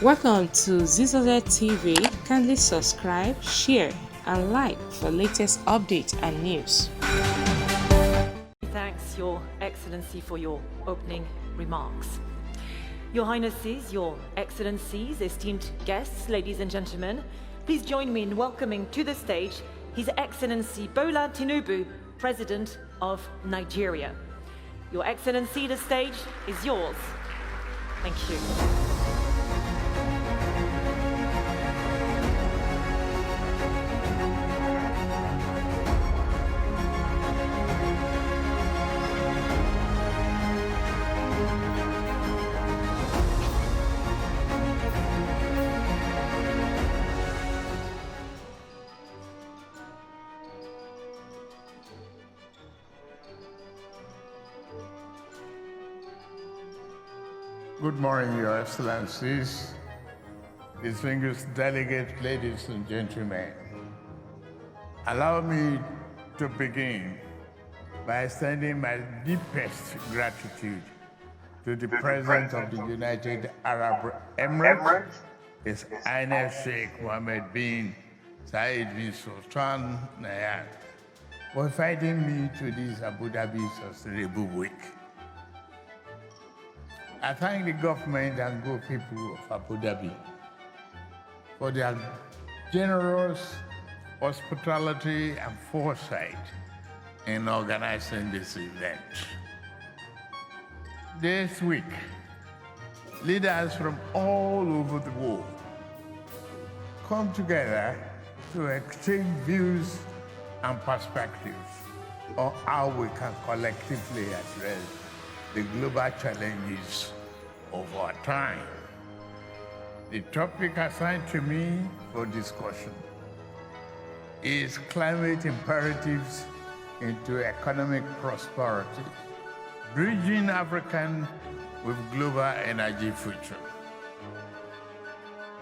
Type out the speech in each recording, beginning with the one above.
Welcome to Zisodel TV. Kindly subscribe, share, and like for latest updates and news. Thanks, Your Excellency, for your opening remarks. Your Highnesses, Your Excellencies, esteemed guests, ladies and gentlemen, please join me in welcoming to the stage His Excellency Bola Tinubu, President of Nigeria. Your Excellency, the stage is yours. Thank you. Good morning, Your Excellencies, distinguished delegates, ladies and gentlemen. Allow me to begin by extending my deepest gratitude to the President of the United Arab Emirates, His Highness Sheikh Mohammed bin Zayed bin Sultan Nahyan, for inviting me to this Abu Dhabi Sustainable Week. I thank the government and good people of Abu Dhabi for their generous hospitality and foresight in organizing this event. This week, leaders from all over the world come together to exchange views and perspectives on how we can collectively address the global challenges of our time. The topic assigned to me for discussion is climate imperatives into economic prosperity, bridging African with global energy future.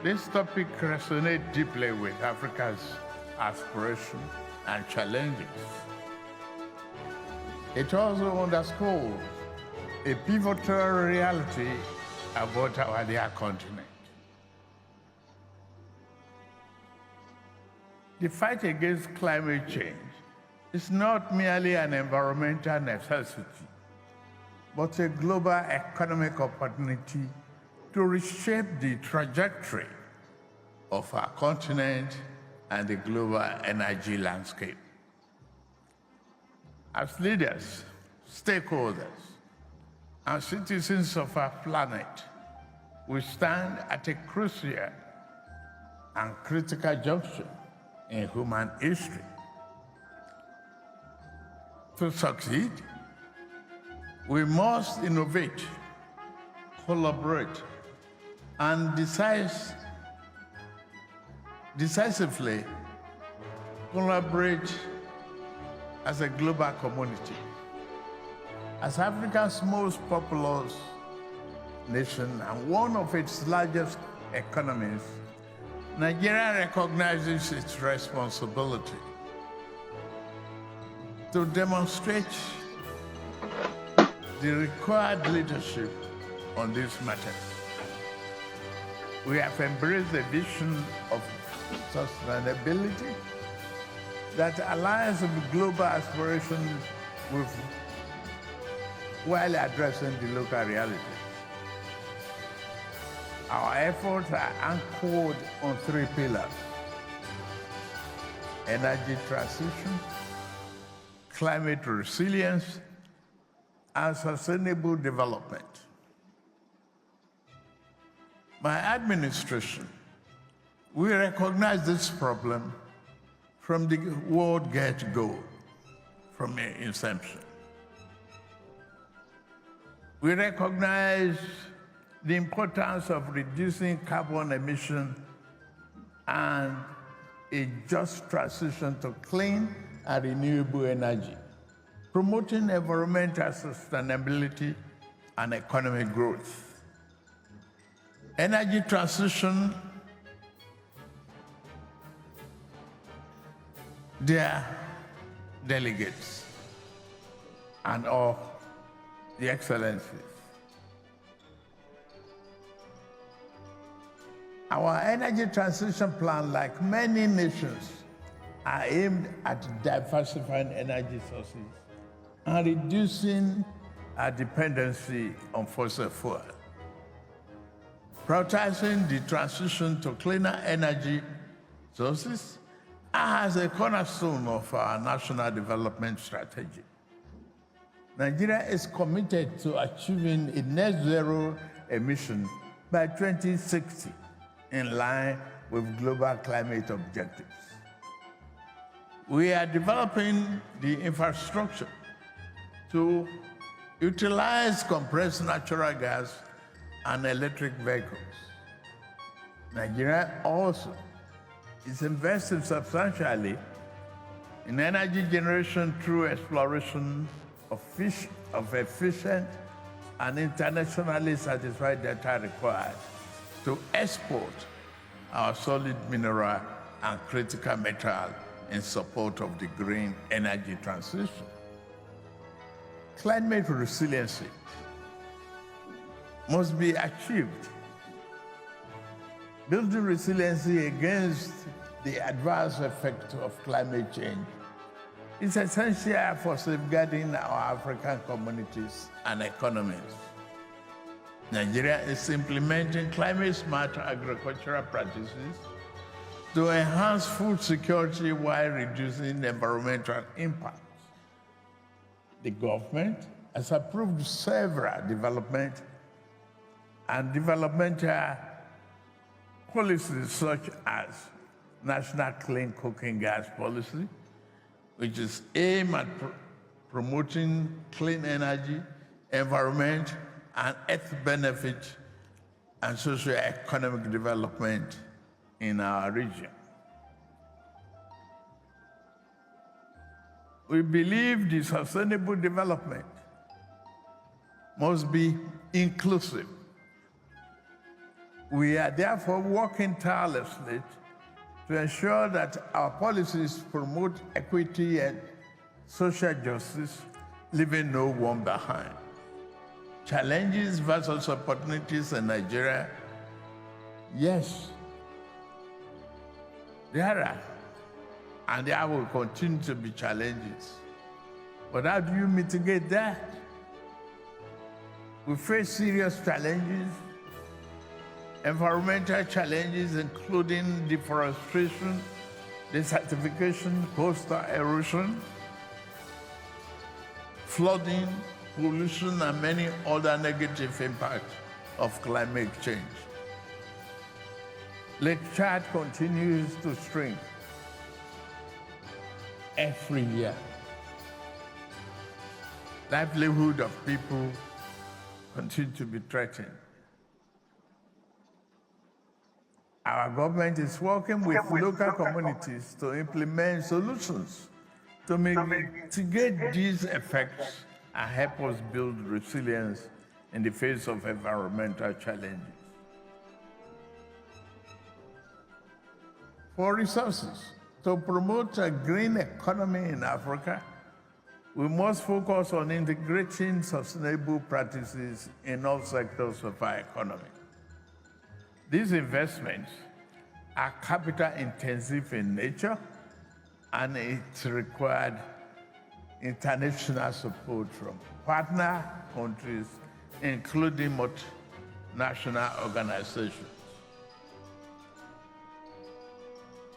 This topic resonates deeply with Africa's aspirations and challenges. It also underscores a pivotal reality about our dear continent. The fight against climate change is not merely an environmental necessity, but a global economic opportunity to reshape the trajectory of our continent and the global energy landscape. As leaders, stakeholders, and citizens of our planet, we stand at a crucial and critical junction in human history. To succeed, we must innovate, collaborate, and decisively collaborate as a global community. As Africa's most populous nation and one of its largest economies, Nigeria recognizes its responsibility to demonstrate the required leadership on this matter. We have embraced a vision of sustainability that aligns with global aspirations while addressing the local reality. Our efforts are anchored on three pillars: energy transition, climate resilience, and sustainable development. My administration, we recognize this problem from the word get-go, from the inception. We recognize the importance of reducing carbon emission and a just transition to clean and renewable energy, promoting environmental sustainability and economic growth. Energy transition, dear delegates and all the excellencies, Our energy transition plan, like many nations, are aimed at diversifying energy sources and reducing our dependency on fossil fuel. Prioritizing the transition to cleaner energy sources as a cornerstone of our national development strategy. Nigeria is committed to achieving a net zero emission by 2060, in line with global climate objectives. We are developing the infrastructure to utilize compressed natural gas and electric vehicles. Nigeria also is investing substantially in energy generation through exploration of efficient and internationally satisfied data required to export our solid mineral and critical metal in support of the green energy transition. Climate resiliency must be achieved. Building resiliency against the adverse effect of climate change is essential for safeguarding our African communities and economies. Nigeria is implementing climate-smart agricultural practices to enhance food security while reducing environmental impacts. The government has approved several developmental policies such as National Clean Cooking Gas Policy, which is aimed at promoting clean energy, environment, and health benefit and socio-economic development in our region. We believe the sustainable development must be inclusive. We are therefore working tirelessly to ensure that our policies promote equity and social justice, leaving no one behind. Challenges versus opportunities in Nigeria, yes, there are, and there will continue to be challenges. But how do you mitigate that? We face serious challenges, environmental challenges, including deforestation, desertification, coastal erosion, flooding, pollution, and many other negative impacts of climate change. Lake Chad continues to shrink every year. Livelihood of people continue to be threatened. Our government is working with local communities to implement solutions to mitigate these effects and help us build resilience in the face of environmental challenges. For resources, to promote a green economy in Africa, we must focus on integrating sustainable practices in all sectors of our economy. These investments are capital intensive in nature, and it's required international support from partner countries, including multinational organizations.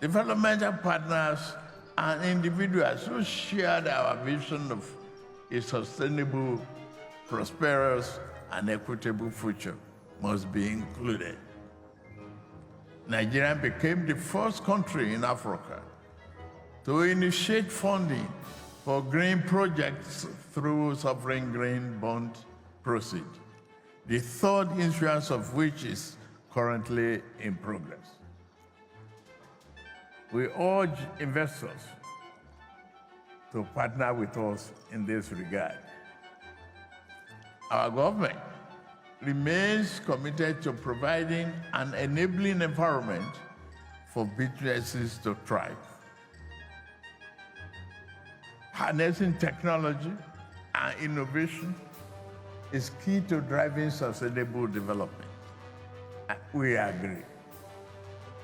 Developmental partners and individuals who shared our vision of a sustainable, prosperous, and equitable future must be included. Nigeria became the first country in Africa to initiate funding for green projects through sovereign green bond proceeds, the third issuance of which is currently in progress. We urge investors to partner with us in this regard. Our government remains committed to providing an enabling environment for businesses to thrive. Harnessing technology and innovation is key to driving sustainable development. We agree.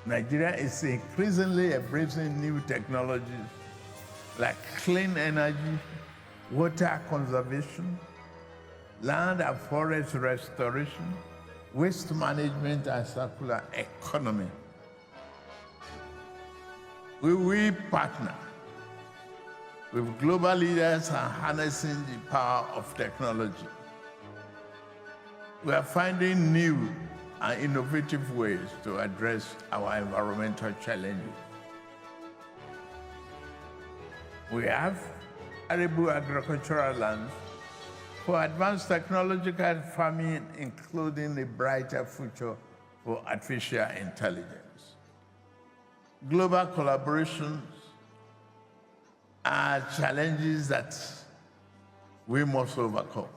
Nigeria is increasingly embracing new technologies like clean energy, water conservation, land and forest restoration, waste management, and circular economy. We partner with global leaders in harnessing the power of technology. We are finding new and innovative ways to address our environmental challenges. We have arable agricultural lands for advanced technological farming, including a brighter future for artificial intelligence. Global collaborations are challenges that we must overcome.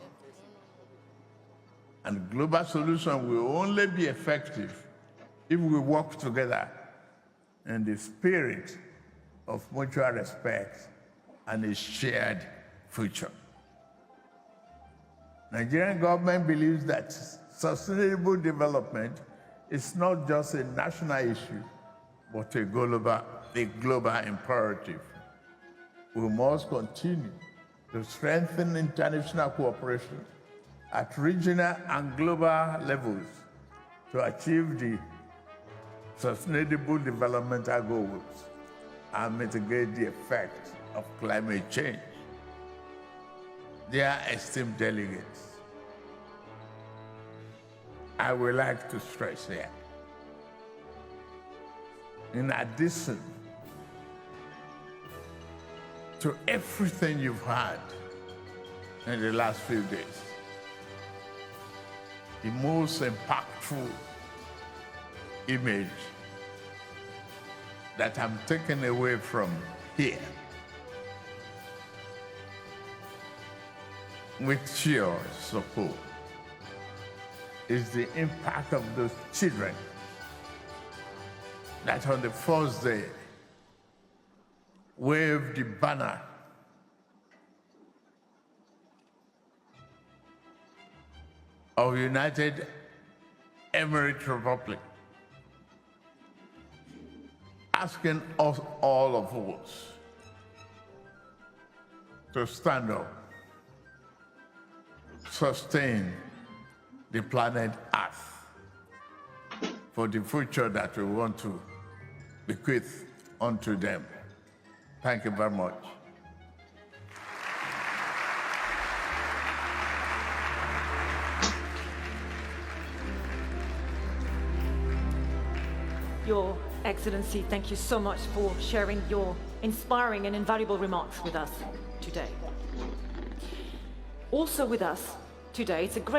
And global solution will only be effective if we work together in the spirit of mutual respect and a shared future. Nigerian government believes that sustainable development is not just a national issue, but a global imperative. We must continue to strengthen international cooperation at regional and global levels to achieve the sustainable developmental goals and mitigate the effects of climate change. Dear esteemed delegates, I would like to stress here, in addition to everything you've heard in the last few days, the most impactful image that I'm taking away from here, with your support, is the impact of those children that on the first day waved the banner of United Emirates Republic, asking us, all of us, to stand up, sustain the planet Earth for the future that we want to bequeath unto them. Thank you very much. Your Excellency, thank you so much for sharing your inspiring and invaluable remarks with us today. Also with us today, it's a great